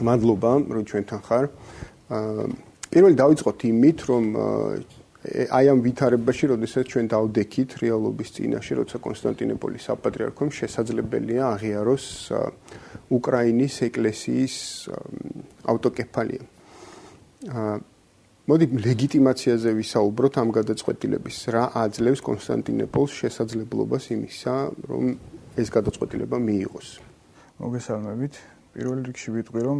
მადლობა, რომ ჩვენთან ხარ. პირველი დავიწყოთ იმით, რომ აი ამ ვითარებაში, როდესაც ჩვენ დავდექით რეალობის წინაშე, როცა კონსტანტინოპოლის საპატრიარქომ შესაძლებელია აღიაროს უკრაინის ეკლესიის ავტოკეფალია. მოდი ლეგიტიმაციაზე ვისაუბროთ ამ გადაწყვეტილების. რა აძლევს კონსტანტინოპოლს შესაძლებლობას იმისა, რომ ეს გადაწყვეტილება მიიღოს? მოგესალმებით. პირველ რიგში ვიტყვი, რომ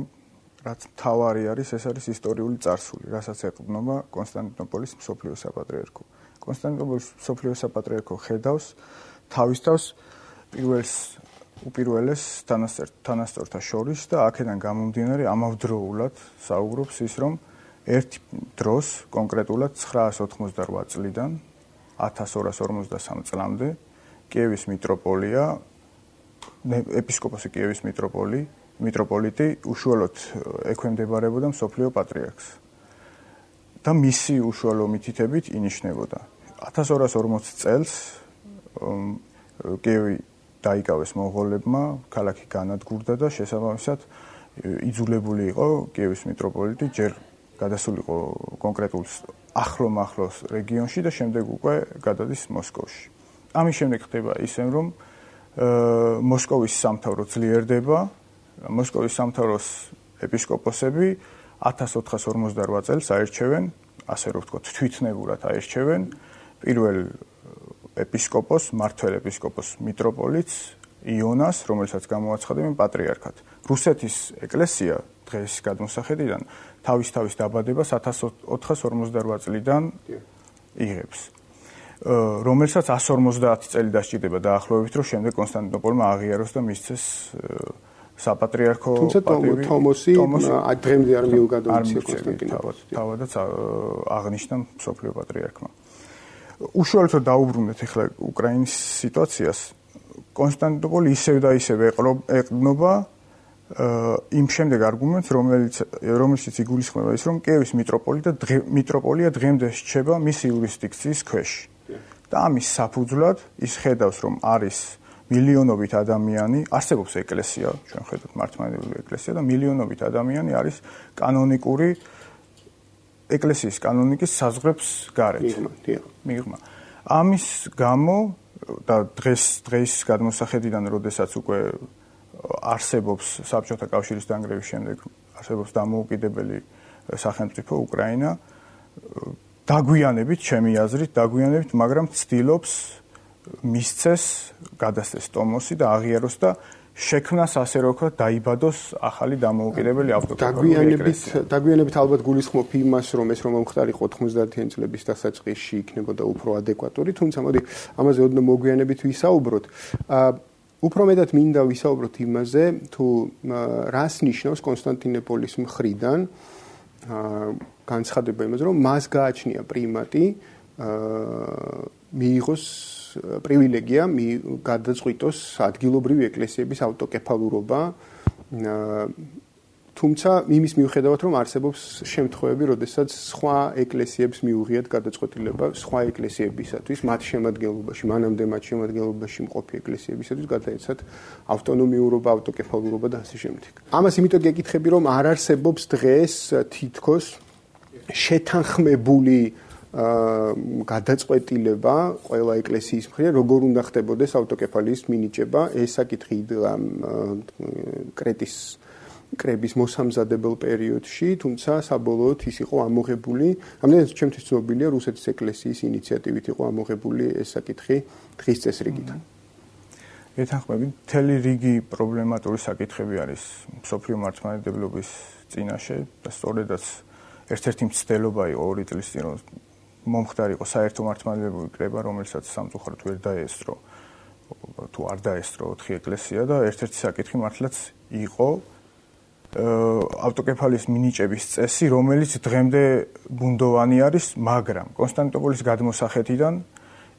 რაც მთავარი არის, ეს არის ისტორიული წარსული, რასაც ეყრდნობა კონსტანტინოპოლის მსოფლიო საპატრიარქო. კონსტანტინოპოლის მსოფლიო საპატრიარქო ხედავს თავის თავს უპირველეს თანასწორთა შორის და აქედან გამომდინარე ამავდროულად საუბრობს ის, რომ ერთ დროს კონკრეტულად 988 წლიდან 1253 წლამდე კიევის მიტროპოლია, ეპისკოპოსი კიევის მიტროპოლიტი უშუალოდ ექვემდებარებოდა მსოფლიო პატრიარქს და მისი უშუალო მითითებით ინიშნებოდა. 1240 წელს კიევი დაიკავეს მონღოლებმა, ქალაქი განადგურდა და შესაბამისად იძულებული იყო კიევის მიტროპოლიტი ჯერ გადასულიყო კონკრეტულ ახლო-მახლოს რეგიონში და შემდეგ უკვე გადადის მოსკოვში. ამის შემდეგ ხდება ისე, რომ მოსკოვის სამთავრო ძლიერდება, მოსკოვის სამთავროს ეპისკოპოსები 1458 წელს აირჩევენ, ასე რომ ვთქვათ, თვითნებურად აირჩევენ პირველ ეპისკოპოს, მმართველ ეპისკოპოს მიტროპოლიტს იონას, რომელსაც გამოაცხადებენ პატრიარქად. რუსეთის ეკლესია დღეს გადმოსახედიდან თავის დაბადებას 1458 წლიდან იღებს, რომელსაც 150 წელი დასჭირდება დაახლოებით, რომ შემდეგ კონსტანტინოპოლმა აღიაროს და მისცეს საპატრიარქო პატივი. თომოსი დღემდე არ მიუგადოიციე კონსტანტინოპოლს. თავადაც აღნიშნა მსოფლიო პატრიარქმა. უშუალოდ დაუბრუნდეთ ახლა უკრაინის სიტუაციას. კონსტანტინოპოლი ისევ და ისევ ეყრდნობა იმ შემდეგ არგუმენტს, რომელშიც იგულისხმება ის, რომ კიევის მიტროპოლია დღემდე რჩება მისი იურისდიქციის ქვეშ. და ამის საფუძვლად ის ხედავს, რომ არის მილიონობით ადამიანი, არსებობს ეკლესია, ჩვენ ხედავთ მართლმადიდებლური ეკლესია და მილიონობით ადამიანი არის კანონიკური ეკლესიის კანონიკის საზღვრებს გარეთ. მიღმა. ამის გამო და დღეს გადმოსახედიდან, როდესაც უკვე არსებობს საბჭოთა კავშირის დანგრევის შემდეგ არსებობს დამოუკიდებელი სახელმწიფო უკრაინა, დაგვიანებით, ჩემი აზრით, მაგრამ ცდილობს მისცეს, გადასცეს ტომოსი და აღიაროს და შექმნას, ასე რომ ვთქვათ, დაიბადოს ახალი დამოუკიდებელი ავტოკეფალური ეკლესია. დაგვიანებით ალბათ გულისხმობ იმას, რომ ეს რომ მომხდარიყო 90-იან წლების დასაწყისში იქნებოდა უფრო ადეკვატური, თუმცა მოდი ამაზე ოდნავ მოგვიანებით ვისაუბროთ. უფრო მეტად მინდა ვისაუბროთ იმაზე, თუ რას ნიშნავს კონსტანტინოპოლის მხრიდან განცხადება იმაზე, რომ მას გააჩნია პრიმატი მიიღოს პრივილეგია გადაწყვიტოს ადგილობრივი ეკლესიების ავტოკეფალურობა, თუმცა იმის მიუხედავად, რომ არსებობს შემთხვევები, როდესაც სხვა ეკლესიებს მიუღიათ გადაწყვეტილება სხვა ეკლესიებისათვის, მათ შემადგენლობაში, მანამდე მათ შემადგენლობაში მყოფი ეკლესიებისათვის გადაეცათ ავტონომიურობა, ავტოკეფალურობა და ასე შემდეგ. ამას იმიტომ გეკითხები, რომ არ არსებობს დღეს თითქოს შეთანხმებული გადაწყვეტილება ყველა ეკლესიის მხრიდან, როგორ უნდა ხდებოდეს ავტოკეფალიის მინიჭება. ეს საკითხი კრეტის კრების მოსამზადებელ პერიოდში, თუმცა საბოლოოდ ის იყო ამოღებული, ამდენად ჩემთვის ცნობილია, რუსეთის ეკლესიის ინიციატივით იყო ამოღებული ეს საკითხი დღის წესრიგიდან. ეთანხმები, მთელი რიგი პრობლემატური საკითხები არის მსოფლიო მართლმადიდებლობის წინაშე და სწორედაც ერთ-ერთი მცდელობა იყო 2 წლის წინ, რომ მომხდარიყო საერთო მართლმადიდებლური კრება, რომელსაც სამწუხაროდ ვერ დაესწრო, თუ არ დაესწრო 4 ეკლესია და ერთ-ერთი საკითხი მართლაც იყო ავტოკეფალიის მინიჭების წესი, რომელიც დღემდე ბუნდოვანი არის, მაგრამ კონსტანტინოპოლის გადმოსახედიდან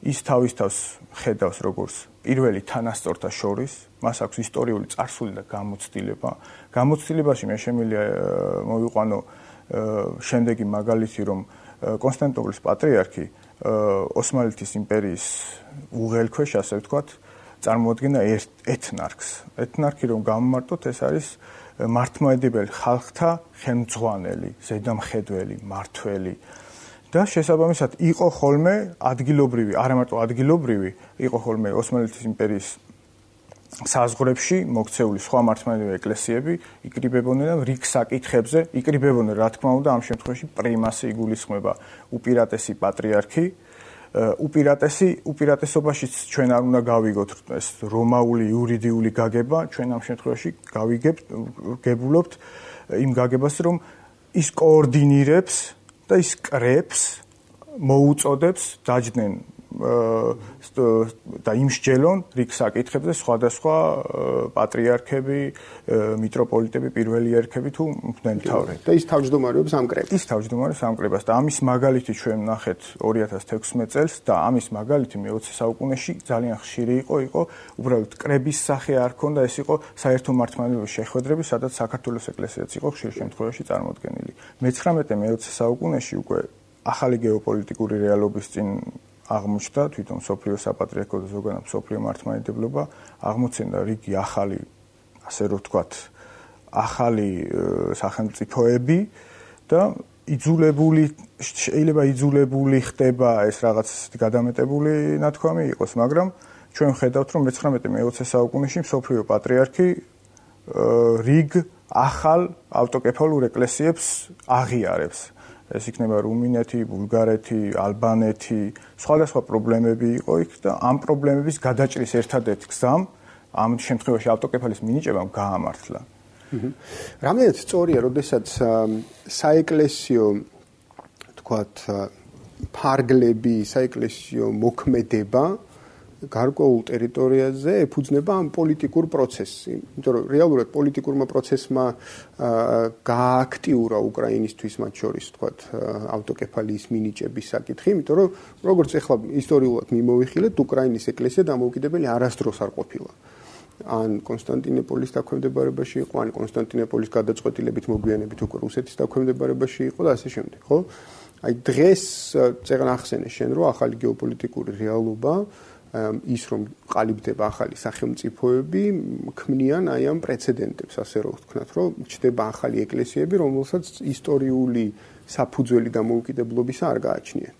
ის თავის თავს ხედავს როგორც პირველი თანასწორთა შორის, მას აქვს ისტორიული წარსული და გამოცდილება. გამოცდილებაში მე შემიძლია მოვიყვანო შემდეგი მაგალითი, რომ კონსტანტინოპოლის პატრიარქი ოსმალეთის იმპერიის უღელქვეშ, ასე ვთქვათ, წარმოადგენდა ეთნარქს. ეთნარქი რომ გამომარტოთ, ეს არის მართლმადიდებელი ხალხთა ხელმძღვანელი, ზედამხედველი, მართველი და შესაბამისად იყო ხოლმე ადგილობრივი, არა მარტო ადგილობრივი, იყო ხოლმე ოსმალეთის იმპერიის საზღვრებში მოქცეული სხვა მართლმადიდებელი ეკლესიები იკრიბებოდნენ რიგ საკითხებზე, იკრიბებოდნენ რა თქმა უნდა ამ შემთხვევაში პრიმასი იგულისხმება უპირატესი პატრიარქი, უპირატესობაშიც ჩვენ არ უნდა გავიგოთ ეს რომაული იურიდიული გაგება, ჩვენ ამ შემთხვევაში გავიგებულობთ იმ გაგებას, რომ ის კოორდინირებს და ის კრებს, მოუწოდებს დაჯდნენ და იმსჯელონ რიგ საკითხებზე სხვადასხვა პატრიარქები, მიტროპოლიტები, პირველი ერქები თუ მღვდელმთავრები. და ის თავმჯდომარეობს ამკრებს. ის თავმჯდომარეობს ამკრებას და ამის მაგალითი ჩვენ ვნახეთ 2016 წელს და ამის მაგალითი მე-20 საუკუნეში ძალიან ხშირი იყო უბრალოდ კრების სახე არ ქონდა, ეს იყო საერთო მართლმადიდებელი შეხვედრები, სადაც საქართველოს ეკლესიაც იყო ხშირ შემთხვევაში წარმოდგენილი. მე-19 მე-20 საუკუნეში უკვე ახალი გეოპოლიტიკური რეალობის წინ აღმოჩნდა თვითონ სოფლიო საპატრიარქო და ზოგადად სოფლიო მართლმადიდებლობა, აღმოცენდა რიგი ახალი, ასე რომ ვთქვათ, ახალი სახელმწიფოები და შეიძლება იძულებული ხდება ეს რაღაც გადამეტებული ნათქვამი იყოს, მაგრამ ჩვენ ვხედავთ, რომ მე-19 მე-20 საუკუნეში სოფლიო პატრიარქი რიგ ახალ ავტოკეფალურ ეკლესიებს აღიარებს. ეს იქნება რუმინეთი, ბულგარეთი, ალბანეთი, სხვადასხვა პრობლემები იყო იქ და ამ პრობლემების გადაჭრის ერთადერთი გზამ ამ შემთხვევაში ავტოკეფალის მინიჭებამ გაამართლა. რამდენად სწორია, როდესაც საეკლესიო, თქვათ, ფარგლები, საეკლესიო მოქმედება გარკვეულ ტერიტორიაზე ეფუძნება ამ პოლიტიკურ პროცესს. იმიტომ რომ რეალურად პოლიტიკურმა პროცესმა გააქტიურა უკრაინისთვის მათ შორის, თქვათ, ავტოკეფალიის მინიჭების საკითხი, იმიტომ რომ როგორც ახლა ისტორიულად მიმოვიხილეთ, უკრაინის ეკლესია დამოუკიდებელი არასდროს არ ყოფილა. ან კონსტანტინოპოლის დაქვემდებარებაში იყო, ან კონსტანტინოპოლის გადაწყვეტილებით მოგვიანებით უკვე რუსეთის დაქვემდებარებაში იყო და ასე შემდეგ, ხო? აი დღეს წეგან ახსენე შენ, რომ ახალი გეოპოლიტიკური რეალობა ის რომ ყალიბდება ახალი სახელმწიფოები, ქმნიან აი ამ პრეცედენტებს, ასე რომ ვთქვათ, რომ ჩდება ახალი ეკლესიები, რომელსაც ისტორიული საფუძველი დამოუკიდებლობისა არ გააჩნიათ.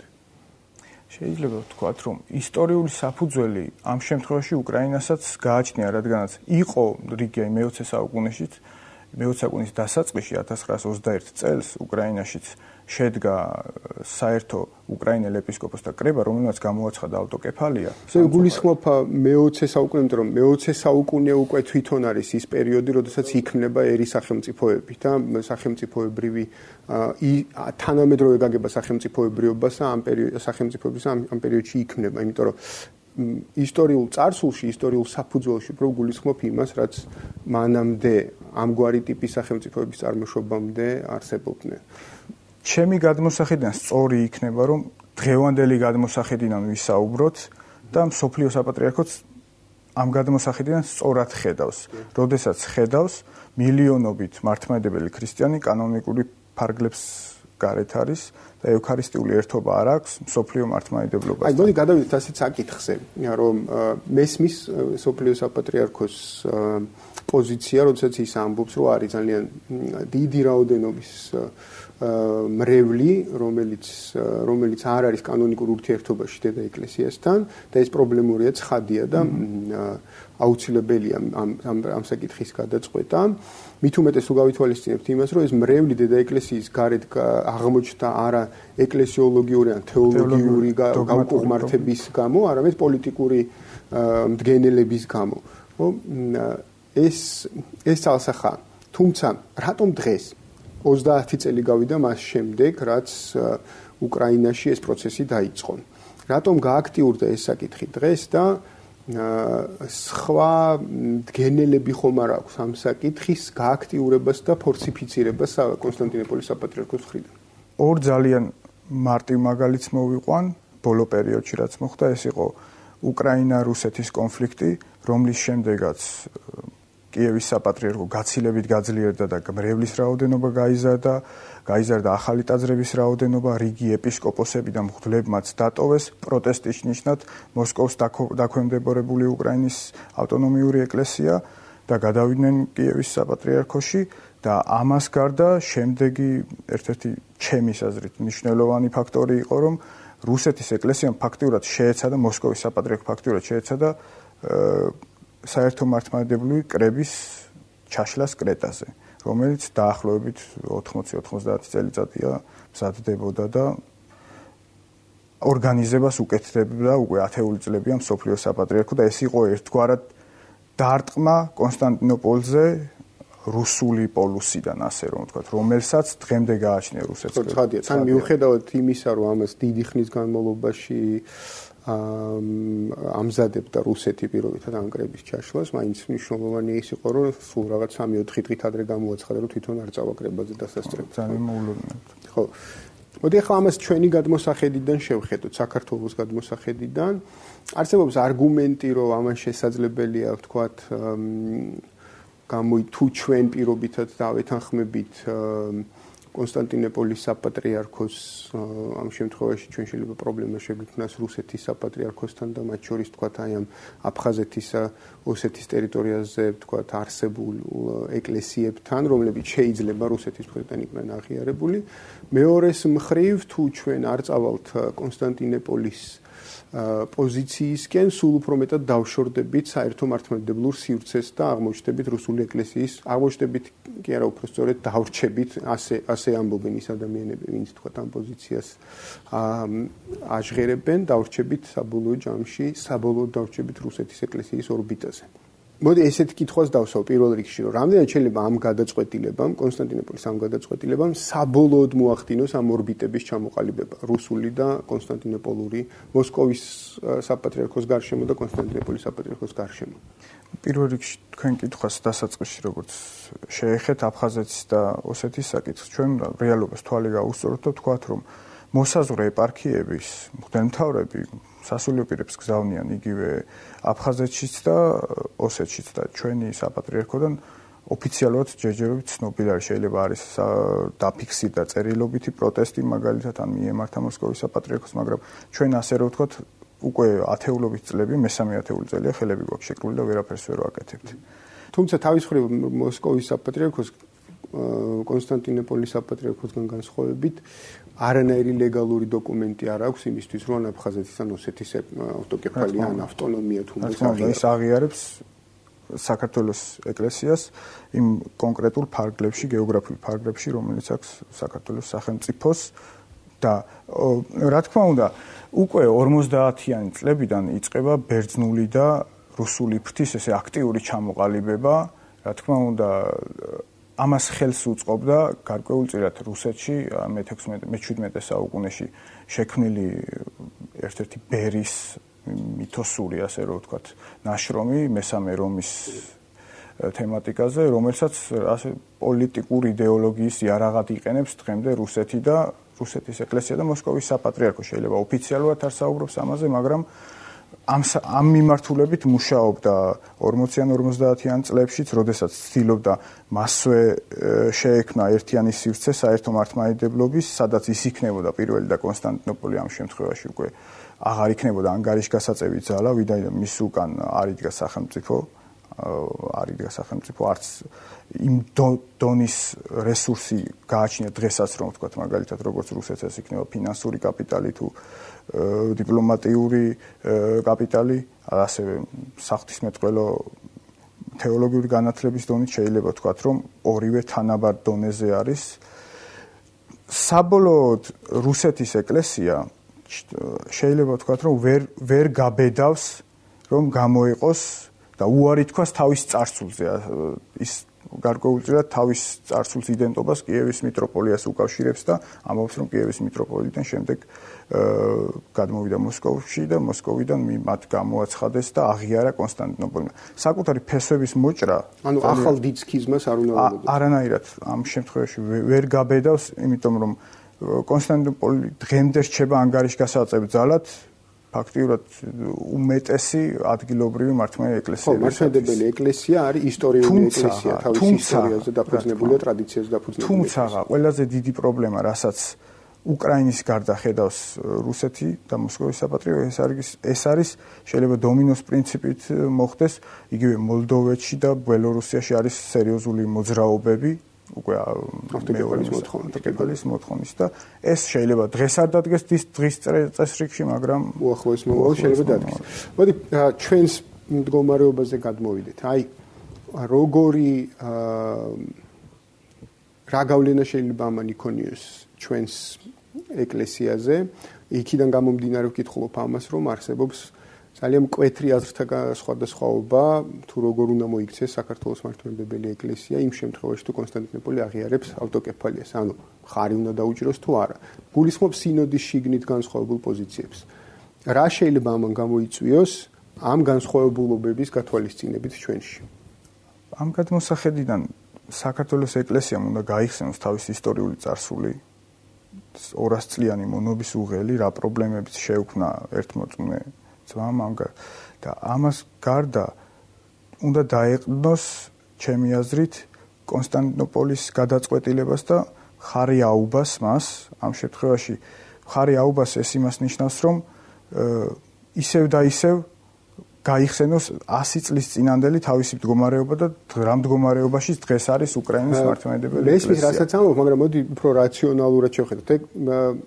შეიძლება ვთქვათ, რომ ისტორიული საფუძველი ამ შემთხვევაში უკრაინასაც გააჩნია, რადგანაც იყო რიგი მე-20 საუკუნეშიც, მე-20 საუკუნის დასაწყისში 1921 წელს უკრაინაშიც შედგა საერთო უკრაინელ ეპისკოპოსთა კრება, რომელმაც გამოაცხადა ავტოკეფალია. გულისხმობ მე-20 საუკუნე, იმიტომ რომ მე-20 საუკუნე უკვე თვითონ არის ის პერიოდი, როდესაც იქმნება ერი სახელმწიფოები და სახელმწიფოებრივი თანამედროვე გაგება სახელმწიფოებრიობას ამ პერიოდში იქმნება, იმიტომ რომ ისტორიულ წარსულში, ისტორიულ საფუძველში უფრო გულისხმობ იმას, რაც მანამდე ამგვარი ტიპის სახელმწიფოების წარმოშობამდე არსებობდნენ. ჩემი გადმოსახედიდან სწორი იქნება, რომ დღევანდელი გადმოსახედიდან ვისაუბროთ და მსოფლიო საპატრიარქოც ამ გადმოსახედიდან სწორად ხედავს. როდესაც ხედავს, მილიონობით მართლმადიდებელი ქრისტიანი კანონიკური ფარგლებს გარეთ არის და ევქარისტიული ერთობა არ აქვს მსოფლიო მართლმადიდებლობას. აი, მოდი გადავიდეთ ასეთ საკითხზე, რომ მესმის მსოფლიო საპატრიარქოს პოზიცია, როდესაც ის ამბობს, რომ არის ძალიან დიდი რაოდენობის მრევლი, რომელიც არ არის კანონიკურ ურთიერთობაში დედა ეკლესიასთან და ეს პრობლემურია, ცხადია და აუცილებელია ამ საკითხის გადაწყვეტა. მით უმეტეს თუ გავითვალისწინებთ იმას, რომ ეს მრევლი დედა ეკლესიის გარეთ აღმოჩნდა არა ეკლესიოლოგიური ან თეოლოგიური გაუკუღმართების გამო, არამედ პოლიტიკური მდგენელების გამო. ეს ძალსახა. თუმცა, რატომ დღეს 30 წელი გავიდა მას შემდეგ, რაც უკრაინაში ეს პროცესი დაიწყო. რატომ გააქტიურდა ეს საკითხი დღეს და სხვა მდგენელები ხომ არ აქვს ამ საკითხის გააქტიურებას და ფორსიფიცირებას კონსტანტინოპოლის საპატრიარქოს მხრიდან? ორ ძალიან მარტივ მაგალითს მოვიყვან ბოლო პერიოდში, რაც მოხდა, ეს იყო უკრაინა-რუსეთის კონფლიქტი, რომლის შემდეგაც კიევის საპატრიარქო გაცილებით გაძლიერდა და მრევლის რაოდენობა გაიზარდა ახალი ტაძრების რაოდენობა, რიგი ეპისკოპოსები და მღვდლებმაც დატოვეს პროტესტის ნიშნად მოსკოვს დაქვემდებარებული უკრაინის ავტონომიური ეკლესია და გადავიდნენ კიევის საპატრიარქოში და ამას გარდა შემდეგი ერთ-ერთი ჩემის აზრით მნიშვნელოვანი ფაქტორი იყო, რომ რუსეთის ეკლესიამ ფაქტიურად შეეცადა მოსკოვის საპატრიარქო ფაქტიურად შეეცადა საერთო მართლმადიდებლური კრების ჩაშლას კრეტაზე, რომელიც დაახლოებით 80-90 წელიწადია მზადდებოდა და ორგანიზებას უკეთდებდა უკვე 10 წლებია მსოფლიო საპატრიარქო და ეს იყო ერთგვარად დარტყმა კონსტანტინოპოლზე რუსული პოლუსიდან, ასე რომ ვთქვათ, რომელსაც დღემდე გააჩნია რუსეთს. თან მიუხედავად იმისა, რომ ამას დიდი ხნის განმავლობაში ამზადებდა რუსეთი პირობითად ამ კრების ჩაშლას, მაინც მნიშვნელოვანი ის იყო, რომ სულ რაღაც 3-4 დღით ადრე გამოაცხადა, რომ თვითონ არ წავა კრებაზე დასასწრებით. ძალიან მოულოდნელად. ხო. მოდი ახლა ამას ჩვენი გადმოსახედიდან შევხედოთ, საქართველოს გადმოსახედიდან. არსებობს არგუმენტი, რომ ამას შესაძლებელია, ვთქვათ, თუ ჩვენ პირობითად დავეთანხმებით კონსტანტინოპოლის საპატრიარქოს, ამ შემთხვევაში ჩვენ შეიძლება პრობლემა შეგვიქმნას რუსეთის საპატრიარქოსთან და მათ შორის ვთქვათ აი ამ აფხაზეთისა, ოსეთის ტერიტორიაზე ვთქვათ არსებულ ეკლესიებთან, რომლებიც შეიძლება რუსეთის მხრიდან იყვნენ აღიარებული. მეორეს მხრივ, თუ ჩვენ არ წავალთ კონსტანტინოპოლის პოზიციისკენ, სულ უფრო მეტად დავშორდებით საერთო მართლმადიდებლურ სივრცეს და აღმოჩნდებით რუსული ეკლესიის, აღმოჩნდებით კი არა უფრო სწორედ დავრჩებით, ასე ამბობენ ის ადამიანები, ვინც თქვათ ამ პოზიციას აჟღერებენ, დავრჩებით საბოლოო ჯამში, საბოლოოდ დავრჩებით რუსეთის ეკლესიის ორბიტაზე. მოდი ესეთ კითხვას დავსვავ პირველ რიგში, რომ რამდენად შეიძლება ამ გადაწყვეტილებამ, კონსტანტინოპოლის ამ გადაწყვეტილებამ საბოლოოდ მოახდინოს ამ ორბიტების ჩამოყალიბება, რუსული და კონსტანტინოპოლური, მოსკოვის საპატრიარქოს გარშემო და კონსტანტინოპოლის საპატრიარქოს გარშემო. პირველ რიგში თქვენ კითხვას დასაწყისში, როგორც შეეხეთ აფხაზეთის და ოსეთის საკითხს, ჩვენ რეალობას თვალი გავუსწოროთ და ვთქვათ, რომ მოსაზღვრე ეპარქიების მღვდელმთავრები სასულიერო პირებს გზავნიან იგივე აფხაზეთშიც და ოსეთშიც და ჩვენი საპატრიარქოდან ოფიციალურად ჯერჯერობით ცნობილი არის, შეიძლება არის დაფიქსირდა წერილობითი პროტესტი მაგალითად ან მიემართა მოსკოვის საპატრიარქოს, მაგრამ ჩვენ ასე რომ ვთქვათ, უკვე ათეულობით წლები, მესამე ათეული წელია ხელები გვაქვს შეკრული და ვერაფერს ვერ ვაკეთებთ. თუმცა თავის მხრივ მოსკოვის საპატრიარქოს კონსტანტინოპოლის საპატრიარქოსგან განსხვავებით არანაირი ლეგალური დოკუმენტი არ აქვს იმისთვის, რომ აფხაზეთის ან ოსეთის ავტოკეფალია ან ავტონომია თუნდაც აღიარებს საქართველოს ეკლესიას იმ კონკრეტულ ფარგლებში, გეოგრაფიულ ფარგლებში, რომელიც აქვს საქართველოს სახელმწიფოს და რა თქმა უნდა, უკვე 50-იანი წლებიდან იწყება ბერძნული და რუსული ფრთის ესე აქტიური ჩამოყალიბება, რა თქმა უნდა, ამას ხელს უწყობდა გარკვეულწილად რუსეთში მე-17 საუკუნეში შექმნილი ერთ-ერთი ბერის მითოსური, ასე რომ ვთქვათ, ნაშრომი მესამე რომის თემატიკაზე, რომელსაც ასე პოლიტიკურ იდეოლოგიის იარაღად იყენებს დღემდე რუსეთი და რუსეთის ეკლესია და მოსკოვის საპატრიარქო. შეიძლება ოფიციალურად არ საუბრობს ამაზე, მაგრამ ამ მიმართულებით მუშაობდა 40-ან 50-იან წლებშიც, როდესაც ცდილობდა მასვე შეექმნა ერთიანი სივრცე საერთო მართლმადიდებლობის, სადაც ის იქნებოდა პირველი და კონსტანტინოპოლი ამ შემთხვევაში უკვე აღარ იქნებოდა ანგარიშგასაწევი ძალა, ვიდრე მის უკან არ იდგა სახელმწიფო, არც იმ დონის რესურსი გააჩნია დღესაც, რომ ვთქვათ, მაგალითად, როგორც რუსეთს იქნება ფინანსური კაპიტალი თუ დიპლომატიური კაპიტალი, ასევე საღვთისმეტყველო თეოლოგიური განათლების დონით შეიძლება ვთქვათ, რომ ორივე თანაბარ დონეზე არის. საბოლოოდ რუსეთის ეკლესია შეიძლება ვთქვათ, რომ ვერ გაბედავს, რომ გამოიყოს და უარი თქვას თავის წარსულზე. ის გარკვეულწილად თავის წარსულს იდენტობას კიევის მიტროპოლიას უკავშირებს და ამბობს, რომ კიევის მიტროპოლიტენ შემდეგ გადმოვიდა მოსკოვში და მოსკოვიდან მათ გამოაცხადეს და აღიარა კონსტანტინოპოლმა. საკუთარი ფესვების მოჭრა, ანუ ახალ დიდ სქიზმას არ უნდა აღებდეს. არანაირად ამ შემთხვევაში ვერ გაბედავს, იმიტომ რომ კონსტანტინოპოლი დღემდე რჩება ანგარიშგასაწევ ძალად, ფაქტიურად უმეტესი ადგილობრივი მართლმადიდებელი ეკლესია. ხო, მართლმადიდებელი ეკლესია არის ისტორიული ეკლესია, თავის ისტორიაზე დაფუძნებულია, ტრადიციაზე დაფუძნებული. თუმცა, ყველაზე დიდი პრობლემა, რასაც უკრაინის გარდა ხედავს რუსეთი და მოსკოვის საპატრიო, ეს არის შეიძლება დომინოს პრინციპით მოხდეს, იგივე მოლდოვეთში და ბელორუსიაში არის სერიოზული მოძრაობები, უკვე ავტოკეფალიის მოთხოვნით და ეს შეიძლება დღეს არ დადგეს დღის წესრიგში, მაგრამ უახლოეს მომავალში შეიძლება დადგეს. მოდი ჩვენს მდგომარეობაზე გადმოვიდეთ. აი როგორი რა გავლენა შეიძლება ამან იქონიოს ჩვენს ეკლესიაზე, იქიდან გამომდინარე ვკითხულობ ამას, რომ არსებობს ძალიან მკვეთრი აზრთა სხვადასხვაობა, თუ როგორ უნდა მოიქცეს საქართველოს მართლმადიდებელი ეკლესია იმ შემთხვევაში, თუ კონსტანტინოპოლი აღიარებს ავტოკეფალიას, ანუ ხარი უნდა დაუჭიროს თუ არა. გულისხმობს სინოდის შიგნით განსხვავებულ პოზიციებს. რა შეიძლება ამან გამოიწვიოს ამ განსხვავებულობების გათვალისწინებით ჩვენში? ამ გადმოსახედიდან საქართველოს ეკლესიამ უნდა გაიხსენოს თავის ისტორიული წარსული, 200 წლიანი მონობის უღელი, რა პრობლემებიც შეუქმნა ერთმოწმუნე ძმამ და ამას გარდა უნდა დაეყნოს ჩემი აზრით კონსტანტინოპოლის გადაწყვეტილებას და ხარი აუბას მას, ამ შემთხვევაში ხარი აუბას ეს იმას ნიშნავს, რომ ისევ და ისევ გაიხსენოს 100 წლის წინანდელი თავისი მდგომარეობა და რა მდგომარეობაში დღეს არის უკრაინის მართლმადიდებელი ეკლესია. მესმის რასაც ამბობ, მაგრამ მოდი უფრო რაციონალურად შევხედოთ.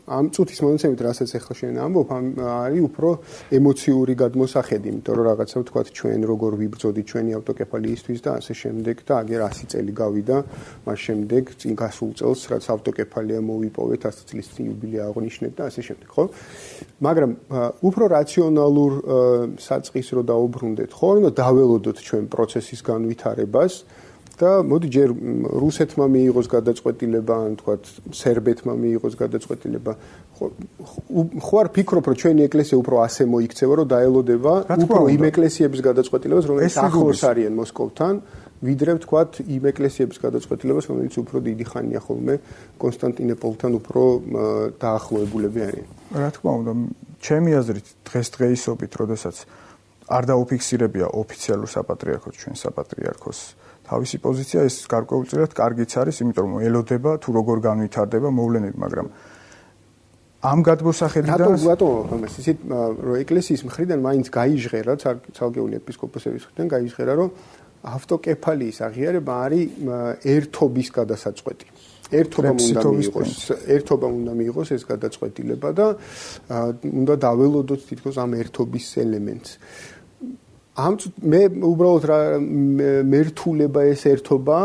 ამ წუთის მონაცემით, რასაც ახლა შენ ამბობ, არის უფრო ემოციური გადმოსახედი, იმიტომ რომ რაღაცა ვთქვათ ჩვენ როგორ ვიბრძოდით ჩვენი ავტოკეფალიისთვის და ასე შემდეგ და აგერ 100 წელი გავიდა, მას შემდეგ წინ გასულ წელს რაც ავტოკეფალია მოვიპოვეთ 100 წლის იუბილე აღნიშნეთ და ასე შემდეგ, ხო? მაგრამ უფრო რაციონალურ საწყის რო დაუბრუნდეთ, ხო, უნდა დაველოდოთ ჩვენ პროცესის განვითარებას და მოდი ჯერ რუსეთმა მიიღოს გადაწყვეტილება, ან თქვათ სერბეთმა მიიღოს გადაწყვეტილება. ხო არ ფიქრობ, რომ ჩვენი ეკლესია უფრო ასე მოიქცევა, რომ დაელოდება უფრო იმ ეკლესიების გადაწყვეტილებას, რომელიც ახლოს არიან მოსკოვთან, ვიდრე ვთქვათ იმ ეკლესიების გადაწყვეტილებას, რომელიც უფრო დიდი ხანია ხოლმე კონსტანტინოპოლთან უფრო დაახლოებულები არიან. რა თქმა უნდა, ჩემი აზრით დღესდღეობით, როდესაც არ დაუფიქსირებია ოფიციალურ საპატრიარქოს, ჩვენ საპატრიარქოს თავისი პოზიცია, ეს გარკვეულწილად კარგიც არის, იმიტომ რომ ელოდება თუ როგორ განვითარდება მოვლენები, მაგრამ ამ გადმოსახედიდან რატომ ამას ისეთ რომ ეკლესიის მხრიდან მაინც გაიჟღერა, ცალკეული ეპისკოპოსების მხრიდან გაიჟღერა, რომ ავტოკეფალიის აღიარება არის ერთობის გადასაწყვეტი. ერთობა უნდა მიიღოს ეს გადაწყვეტილება და უნდა დაველოდოთ თითქოს ამ ერთობის ელემენტს. მე უბრალოდ მერთულება ეს ერთობა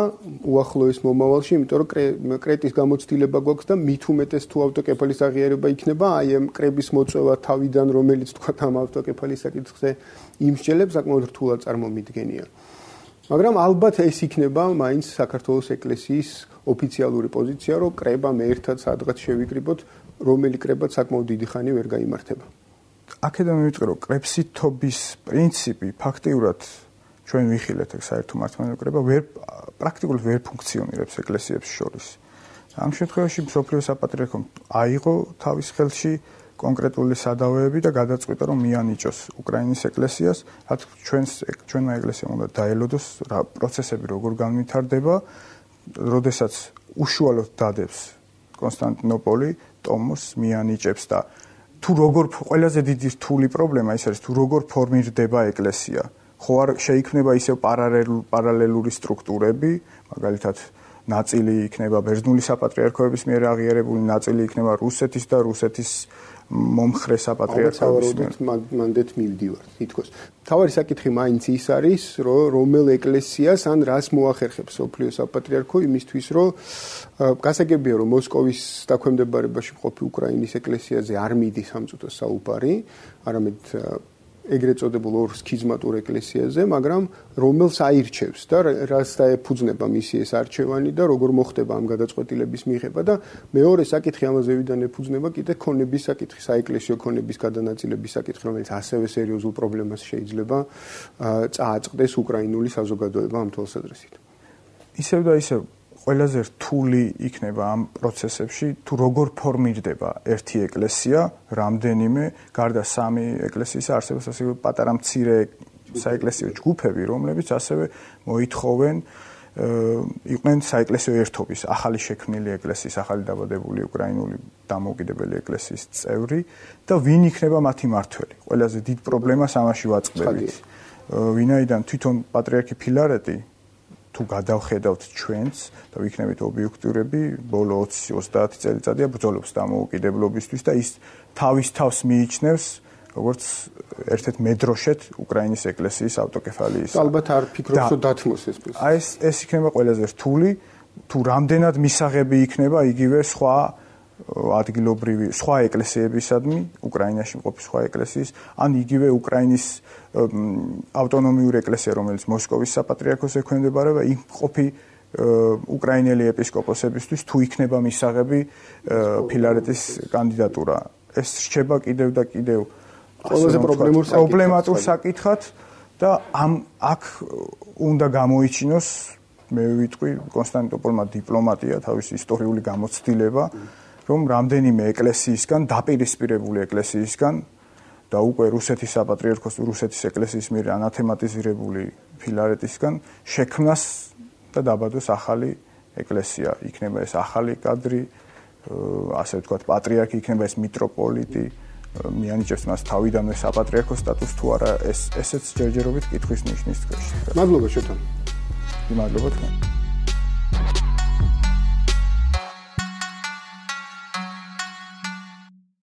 უახლოეს მომავალში, იმიტომ რომ კრეტის გამოცდილება გვაქვს და მით უმეტეს თუ ავტოკეფალის აღიარება იქნება, აი ამ კრების მოწევა თავიდან, რომელიც თქვა ამ ავტოკეფალის საკითხზე იმსჯელებს, საკმაოდ რთულად წარმომიდგენია. მაგრამ ალბათ ეს იქნება მაინც საქართველოს ეკლესიის ოფიციალური პოზიცია, რომ კრება მე ერთად სადღაც შევიკრიბოთ, რომელი კრებაც საკმაოდ დიდი ხანი ვერ გაიმართება. აქედან მივიწყე, რომ კრებსითობის პრინციპი ფაქტიურად ჩვენ ვიხილეთ ეგ საერთო მართლმადიდებლო კრება პრაქტიკულად ვერ ფუნქციონირებს ეკლესიებს შორის. ამ შემთხვევაში მსოფლიო საპატრიარქომ აიღო თავის ხელში კონკრეტული სადავეები და გადაწყვიტა, რომ მიანიჭოს უკრაინის ეკლესიას, რაც ჩვენმა ეკლესიამ უნდა დაელოდოს რა პროცესები როგორ განვითარდება, როდესაც უშუალოდ დადებს კონსტანტინოპოლი ტომოს მიანიჭებს და თუ როგორ ყველაზე დიდი რთული პრობლემა ის არის, თუ როგორ ფორმირდება ეკლესია. ხო არ შეიქმნება ისევ პარალელური სტრუქტურები, მაგალითად ნაწილი იქნება ბერძნული საპატრიარქოების მიერ აღიარებული, ნაწილი იქნება რუსეთის და რუსეთის მომხრე საპატრიარქოების მიერ. მანდეთ მივდივართ, თითქოს. თავარი საკითხი მაინც ის არის, რომ რომელ ეკლესიას ან რას მოახერხებს მსოფლიო საპატრიარქო იმისთვის, რომ გასაგებია, რომ მოსკოვის დაქვემდებარებაში მყოფი უკრაინის ეკლესიაზე არ მიდის სამწუთო საუბარი, არამედ ეგრეთ წოდებულ ორ სქიზმატურ ეკლესიაზე, მაგრამ რომელს აირჩევს და რას დაეფუძნება მისი ეს არჩევანი და როგორ მოხდება ამ გადაწყვეტილების მიღება და მეორე საკითხი ამაზე ვიდან ეფუძნება კიდე ქონების საკითხი, საეკლესიო ქონების გადანაწილების საკითხი, რომელიც ასევე სერიოზულ პრობლემას შეიძლება წააწყდეს უკრაინული საზოგადოება ამ თვალსაზრისით. ისევ და ისევ ყველაზე რთული იქნება ამ პროცესებში თუ როგორ ფორმირდება ერთი ეკლესია, რამდენიმე, გარდა სამი ეკლესიის არსებობს ასევე პატარა მცირე საეკლესიო ჯგუფები, რომლებიც ასევე მოითხოვენ იყვნენ საეკლესიო ერთობის ახალი შექმნილი ეკლესიის, ახალი დაბადებული უკრაინული დამოუკიდებელი ეკლესიის წევრი და ვინ იქნება მათი მმართველი. ყველაზე დიდ პრობლემას ამაში ვაწყდებით. ვინაიდან თვითონ პატრიარქი ფილარეტი თუ გადავხედავთ ჩვენს და ვიქნებით ობიექტურები, ბოლო 20-30 წელიწადია ბრძოლობს დამოუკიდებლობისთვის და ის თავის თავს მიიჩნევს როგორც ერთ-ერთ მედროშეთ უკრაინის ეკლესიის ავტოკეფალიის. ალბათ არ ფიქრობს რომ დათმოს ეს პროცესი. აი ეს იქნება ყველაზე რთული, თუ რამდენად მისაღები იქნება იგივე სხვა ადგილობრივი სხვა ეკლესიებისადმი, უკრაინაში მყოფი სხვა ეკლესიის, ან იგივე უკრაინის ავტონომიური ეკლესია, რომელიც მოსკოვის საპატრიარქოს ექვემდებარება, იქ მყოფი უკრაინელი ეპისკოპოსებისთვის თუ იქნება მისაღები ფილარეტის კანდიდატურა. ეს რჩება კიდევ და კიდევ ყველაზე პრობლემატურ საკითხად და აქ უნდა გამოიჩინოს, მე ვიტყვი, კონსტანტინოპოლმა დიპლომატია, თავის ისტორიული გამოცდილება, რომ რამდენიმე ეკლესიისგან, დაპირისპირებული ეკლესიისგან და უკვე რუსეთის საპატრიარქოს, რუსეთის ეკლესიის მიერ ანათემატიზირებული ფილარეტისგან შექმნას და დაბადოს ახალი ეკლესია. იქნება ეს ახალი კადრი, ასე ვთქვათ, პატრიარქი იქნება ეს მიტროპოლიტი, მიანიჭებს მას თავიდანვე საპატრიარქოს სტატუსს თუ არა, ესეც ჯერჯერობით კითხვის ნიშნის ქვეშ. მადლობა შოთა. მადლობა თქვენ.